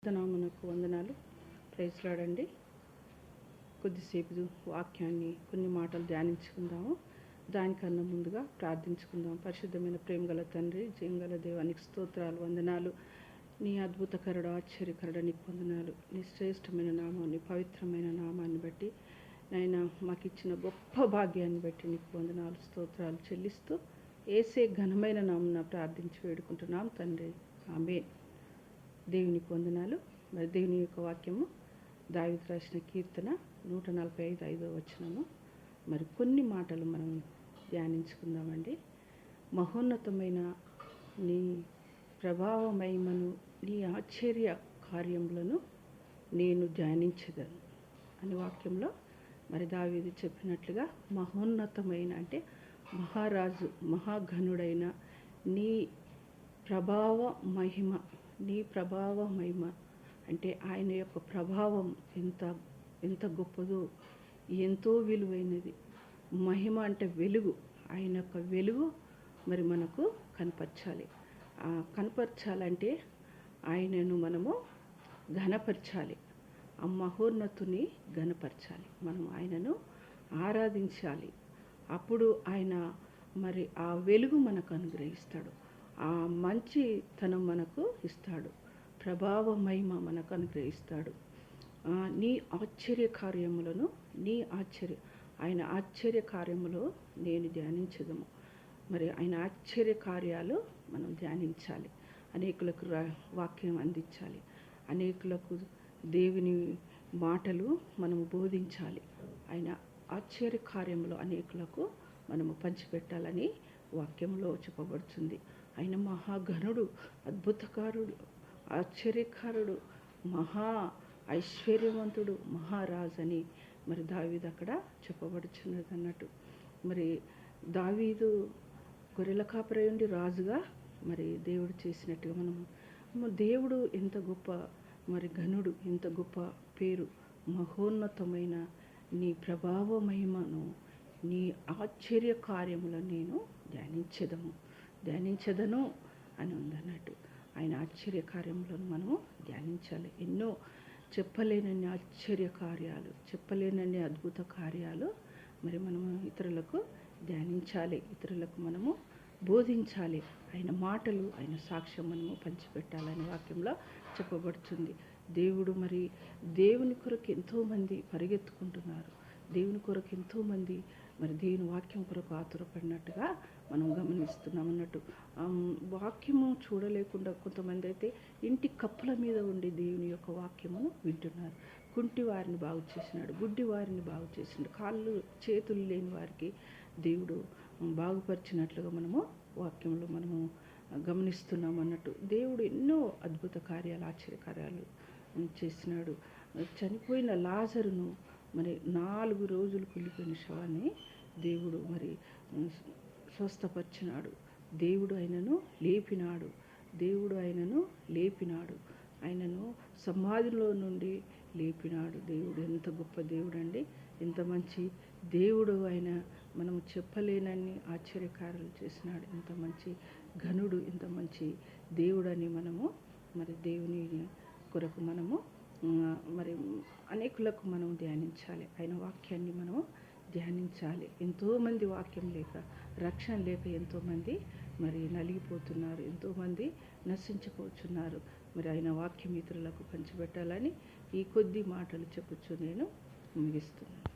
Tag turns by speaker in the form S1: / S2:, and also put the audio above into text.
S1: నామమునకు వందనాలు. Praise lord. కొద్దిసేపు వాక్యాన్ని కొన్ని మాటలు ధ్యానించుకుందాము. దానికన్నా ముందుగా ప్రార్థించుకుందాం. పరిశుద్ధమైన ప్రేమగల తండ్రి, జయంగల దేవానికి స్తోత్రాలు, వందనాలు. నీ అద్భుతకరుడు, ఆశ్చర్యకరుడు నీకు వందనాలు. నీ శ్రేష్టమైన నామాన్ని, పవిత్రమైన నామాన్ని బట్టి నాయన మాకు ఇచ్చిన గొప్ప భాగ్యాన్ని బట్టి నీకు వందనాలు, స్తోత్రాలు చెల్లిస్తూ ఏసే ఘనమైన నామమున ప్రార్థించి వేడుకుంటున్నాం తండ్రి. ఆమేన్. దేవునికి వందనాలు. మరి దేవుని యొక్క వాక్యము దావీదు రాసిన కీర్తన 145 వచనము. మరి కొన్ని మాటలు మనం ధ్యానించుకుందామండి. మహోన్నతమైన నీ ప్రభావ మహిమను, నీ ఆశ్చర్య కార్యములను నేను ధ్యానించదను అని వాక్యంలో మరి దావీదు చెప్పినట్లుగా మహోన్నతమైన అంటే మహారాజు, మహాఘనుడైన నీ ప్రభావ మహిమ, నీ ప్రభావ మహిమ అంటే ఆయన యొక్క ప్రభావం ఎంత గొప్పదో, ఎంతో విలువైనది. మహిమ అంటే వెలుగు, ఆయన యొక్క వెలుగు మరి మనకు కనపరచాలి. కనపరచాలంటే ఆయనను మనము ఘనపరచాలి. ఆ మహోన్నతుని ఘనపరచాలి. మనం ఆయనను ఆరాధించాలి. అప్పుడు ఆయన మరి ఆ వెలుగు మనకు అనుగ్రహిస్తాడు. ఆ మంచితనం మనకు ఇస్తాడు. ప్రభావ మహిమ మనకు అనుగ్రహిస్తాడు. నీ ఆశ్చర్య కార్యములను, ఆయన ఆశ్చర్య కార్యములో నేను ధ్యానించదము. మరి ఆయన ఆశ్చర్య కార్యాలు మనం ధ్యానించాలి. అనేకులకు వాక్యం అందించాలి. అనేకులకు దేవుని మాటలు మనము బోధించాలి. ఆయన ఆశ్చర్య కార్యములు అనేకులకు మనము పంచిపెట్టాలని వాక్యంలో చెప్పబడుతుంది. ఆయన మహాఘనుడు, అద్భుతకారుడు, ఆశ్చర్యకారుడు, మహా ఐశ్వర్యవంతుడు, మహారాజు అని మరి దావీదు అక్కడ చెప్పబడుచున్నది అన్నట్టు. మరి దావీదు గొర్రెల కాపరి ఉండి రాజుగా మరి దేవుడు చేసినట్టుగా మనము దేవుడు ఎంత గొప్ప మరి ఘనుడు, ఎంత గొప్ప పేరు. మహోన్నతమైన నీ ప్రభావ మహిమను, నీ ఆశ్చర్య కార్యములను నేను ధ్యానించదను అని ఉందన్నట్టు. ఆయన ఆశ్చర్య కార్యములను మనము ధ్యానించాలి. ఎన్నో చెప్పలేనన్ని ఆశ్చర్య కార్యాలు, చెప్పలేనన్ని అద్భుత కార్యాలు మరి మనము ఇతరులకు ధ్యానించాలి, ఇతరులకు మనము బోధించాలి. ఆయన మాటలు, ఆయన సాక్ష్యం మనము పంచిపెట్టాలని వాక్యంలో చెప్పబడుతుంది. దేవుని కొరకు ఎంతోమంది పరిగెత్తుకుంటున్నారు. దేవుని కొరకు ఎంతోమంది మరి దేవుని వాక్యం కొరకు ఆతురపడినట్టుగా మనం గమనిస్తున్నాం అన్నట్టు. వాక్యము చూడలేకుండా కొంతమంది అయితే ఇంటి కప్పుల మీద ఉండి దేవుని యొక్క వాక్యమును వింటున్నారు. కుంటి వారిని బాగు చేసినాడు, గుడ్డి వారిని బాగు చేసినాడు, కాళ్ళు చేతులు లేని వారికి దేవుడు బాగుపరిచినట్లుగా మనము వాక్యంలో మనము గమనిస్తున్నాం అన్నట్టు. దేవుడు ఎన్నో అద్భుత కార్యాలు, ఆశ్చర్యకార్యాలు చేసినాడు. చనిపోయిన లాజరును మరి 4 రోజులు కుళ్ళిపోయిన శవాన్ని దేవుడు మరి స్వస్థపరిచినాడు. దేవుడు ఆయనను లేపినాడు. ఆయనను సమాధిలో నుండి లేపినాడు. దేవుడు ఎంత గొప్ప దేవుడు అండి, ఎంత మంచి దేవుడు ఆయన. మనము చెప్పలేనన్ని ఆశ్చర్యకార్యాలు చేసినాడు. ఎంత మంచి ఘనుడు, ఎంత మంచి దేవుడని మనము మరి దేవుని కొరకు మనము మరి అనేకులకు మనం ధ్యానించాలి. ఆయన వాక్యాన్ని మనము ధ్యానించాలి. ఎంతోమంది వాక్యం లేక, రక్షణ లేక ఎంతోమంది మరి నలిగిపోతున్నారు, ఎంతోమంది నశించిపోతున్నారు. మరి ఆయన వాక్యం ఇతరులకు పంచిపెట్టాలని ఈ కొద్ది మాటలు చెప్పుచు నేను ముగిస్తున్నాను.